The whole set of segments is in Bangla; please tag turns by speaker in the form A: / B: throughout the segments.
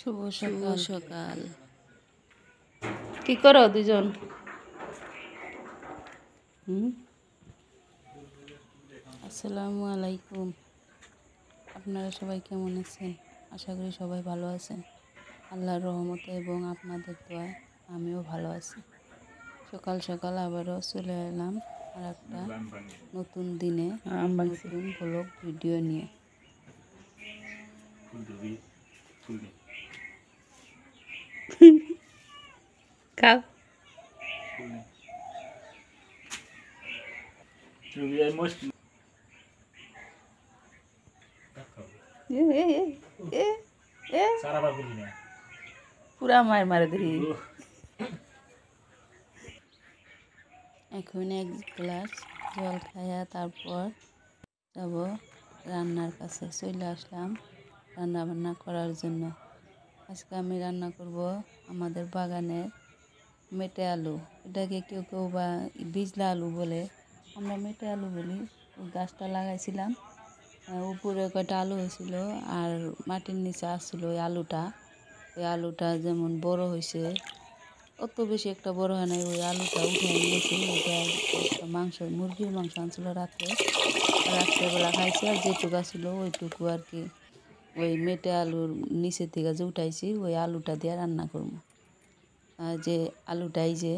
A: শুভ সকাল সকাল।
B: কি করো দুজন?
A: আসসালামু আলাইকুম। আপনারা সবাই কেমন আছেন? আশা করি সবাই ভালো আছেন। আল্লাহর রহমতে এবং আপনাদের দোয়ায় আমিও ভালো আছি। সকাল সকাল আবারও চলে এলাম আর একটা নতুন দিনে নতুন ব্লগ ভিডিও নিয়ে।
B: খাও। পুরা মায়ের মারে দেখি।
A: এখন এক গ্লাস জল খাইয়া তারপর যাব রান্নার কাছে। চলে আসলাম রান্না বান্না করার জন্য। আজকে আমি রান্না করব আমাদের বাগানের মেটে আলু। এটাকে কেউ কেউ বা বিজলা আলু বলে, আমরা মেটে আলু বলি। ওই গাছটা লাগাইছিলাম, উপরে কয়টা আলু হয়েছিল আর মাটির নিচে আসছিল ওই আলুটা যেমন বড় হয়েছে, অত বেশি একটা বড় হয় নাই। ওই আলুটা উঠাই নিয়েছি। ওইটা একটা মুরগির মাংস আনছিল রাত্রেবেলা খাইছি। আর যেটুকু ছিল ওইটুকু আর কি ওই মেটে আলুর নিচের থেকে যে উঠাইছি ওই আলুটা দিয়ে রান্না করবো। আর যে আলুটাই যে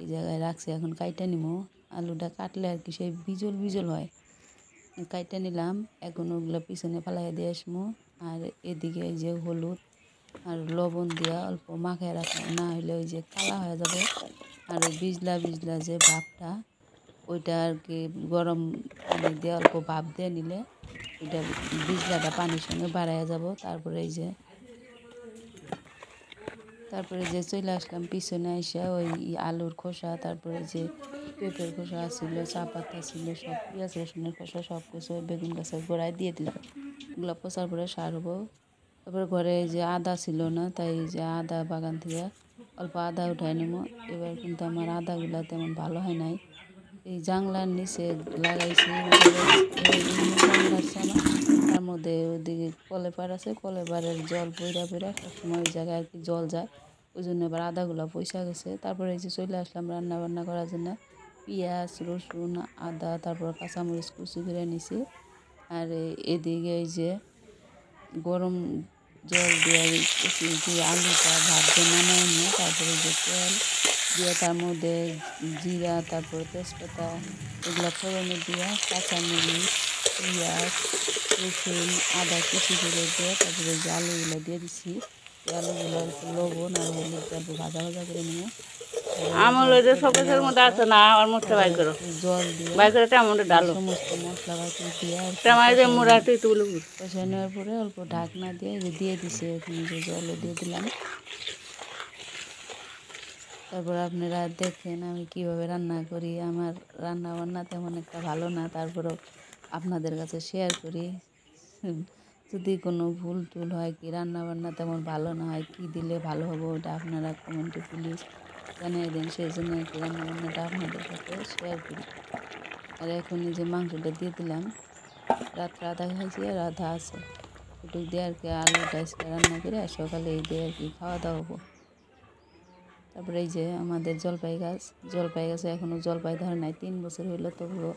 A: এই জায়গায় রাখছি, এখন কাইটা নিবো। আলুটা কাটলে আর কি সেই বিজল বিজল হয়। কাইটা নিলাম, এখন ওগুলো পিছনে ফালাইয়া দিয়ে আসবো। আর এদিকে এই যে হলুদ আর লবণ দিয়া অল্প মাখায় রাখবো, না হলে ওই যে কালা হয়ে যাবে। আর ওই বিজলা বিজলা যে ভাবটা, ওইটা আর কি গরম পানি দিয়ে অল্প ভাপ দিয়ে নিলে ওইটা বিজলাটা পানির সঙ্গে বাড়াইয়া যাব। তারপরে যে চলে আসলাম পিছনে আইসা ওই আলুর খোসা, তারপরে যে পেঁপের খোসা ছিল, চা পাতা ছিল, সব পেঁয়াজ রসুনের খোসা সব কিছু ওই বেগুন গাছের গোড়ায় দিয়ে দিলাম। ওগুলো পচার পরে সার হবো। তারপরে ঘরে এই যে আদা ছিল না, তাই এই যে আদা বাগান থেকে অল্প আদা উঠাই নেবো। এবার কিন্তু আমার আদাগুলা তেমন ভালো হয় নাই। এই জাংলার নিচে লাগাইছি, তার মধ্যে ওইদিকে কলেপার আছে, কলেপারের জল বইরা সবসময় ওই জায়গায় আর কি জল যায়, ওই জন্য এবার আদাগুলো পয়সা গেছে। তারপরে এই যে চলে আসলাম রান্না বান্না করার জন্য। পেঁয়াজ রসুন আদা তারপর কাঁচামরিচ কুচি করে নিছি। আর এদিকে এই যে গরম জল দিয়ে আলুটা ভাত দিয়ে নামাই নিয়ে তারপরে যে তেল দিয়ে তার মধ্যে জিরা তারপর তেজপাতা এগুলো ফোড়নে দিয়ে কাঁচামরিচ পেঁয়াজ রসুন আদা কুচি করে দিয়ে তারপরে যে আলুগুলো দিয়ে দিছি। আলুগুলো লবণ আর হলুদ দিয়ে ভাজা ভাজা করে নিয়ে
B: আমল ওই যে শোকেসের মধ্যে আছে না, আর মশলা বাই করো,
A: জল দিয়ে
B: বাই করে টমেটো ডালো,
A: সমস্ত মশলা বাটি দিয়ে
B: টমেটো মুড়াটি তুলে
A: কষাই নেওয়ার পরে অল্প ঢাকনা দিয়ে দিছে। এখন যে জলও দিয়ে দিলাম। তারপর আপনারা দেখেন আমি কিভাবে রান্না করি। আমার রান্না বান্না তেমন একটা ভালো না, তারপরেও আপনাদের কাছে শেয়ার করি। যদি কোনো ভুল টুল হয়, কি রান্না বান্না তেমন ভালো না হয়, কি দিলে ভালো হবে, ওটা আপনারা কমেন্টে প্লিজ জানিয়ে দেন। সেই জন্য কি রান্না বান্নাটা আপনাদের সাথে শেয়ার করি। আর এখন এই যে মাংসটা দিয়ে দিলাম। রাত্রে আধা খাইছি আর আধা আছে, ওটুক দিয়ে আর কি আলুটা রান্না করে আর সকালে এই দিয়ে আর কি খাওয়া দাওয়া হবো। তারপরে এই যে আমাদের জলপাই গাছে এখনও জলপাই ধরে নাই, 3 বছর হইলো তবুও।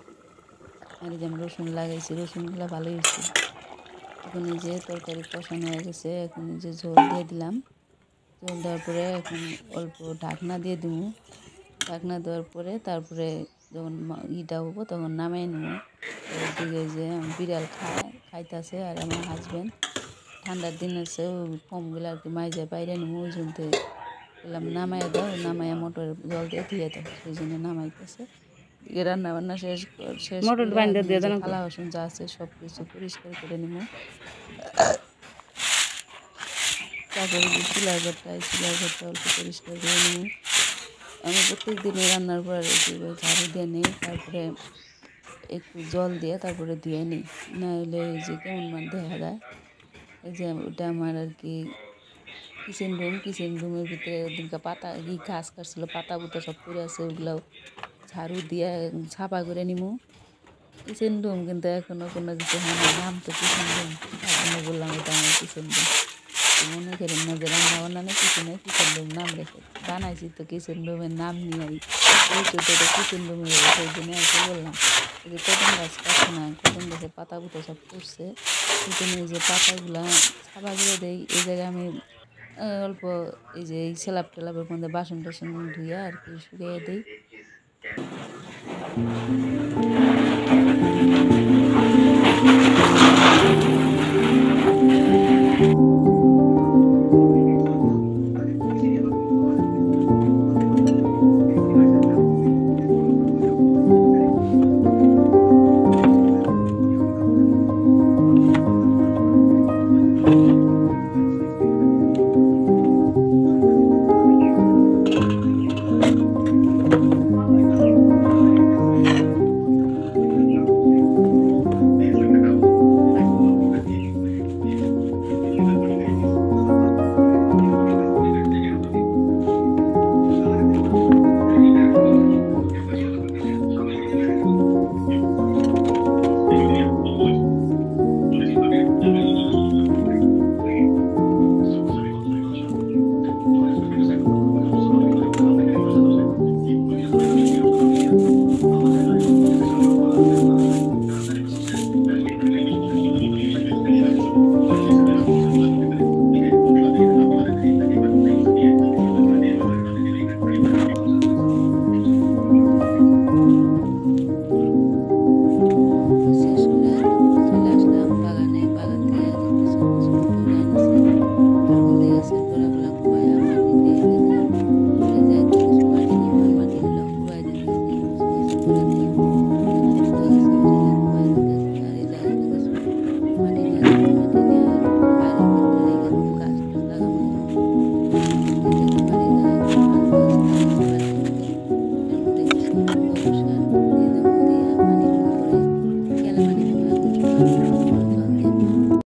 A: আর এই যে আমি রসুন লাগাইছি, রসুনগুলো ভালোই হয়েছে। এখন এই যে তরকারি কষানো হয়ে গেছে, এখন এই যে ঝোল দিয়ে দিলাম। ঝোল দেওয়ার পরে এখন অল্প ঢাকনা দিয়ে দিব। ঢাকনা দেওয়ার পরে তারপরে যখন ইটা হবো তখন নামাই নেবো। ওইদিকে যে বিড়াল খাইতেছে আর আমার হাজব্যান্ড ঠান্ডার দিন আছে ওই ফোমগুলো আর কি মাইজে বাইরে নেবো। ওই জন্য বললাম নামাইয়া দাও, নামাইয়া মোটর জল দিয়ে ধুয়ে দাও, সেই জন্য নামাইতেছে। রান্না বান্না শেষ করে থালা বাসন যা আছে সব কিছু পরিষ্কার করে নেবো। তারপরে যে চুলার ঘরটা অল্প পরিষ্কার করে নেবো। আমি প্রত্যেক দিনই রান্নার পর ঝাড়ু দিয়ে নিই, তারপরে একটু জল দিয়ে তারপরে ধুয়ে নিই, না হলে এই যে কেমন দেখা যায়। এই যে ওটা আমার আর কি কিচেন রুমের ভিতরে ওদিনকে পাতা ঘাস কাটছিল, পাতা পুতা সব পড়ে আছে, ওগুলো ঝাড়ু দিয়ে ছাপা করে নিমু। কিচেন রুম কিন্তু এখনও কোনো কিছু হয় না, নাম তো কিচেন রুম, এখনও বললাম এটা আমার কিচেন রুম। মনে করেন না যে রান্না বান্না নেই কিছু নেই, কিচেন রুম নাম রেখে বানাইছি তো কিচেন রুমের নাম নিয়েই ওইটা কিচেন রুমে সেই জন্য আর কি বললাম। এই যে কদম গাছ কাছে না, কদম গাছের পাতা পুতো সব পড়ছে, সেই জন্য এই যে পাতাগুলা ছাপাগুলো দেই এই জায়গায় আমি অল্প এই যে এই স্ল্যাব টেলাপের মধ্যে বাসন টাসন ধুইয়া আর কি শুকিয়ে দিই।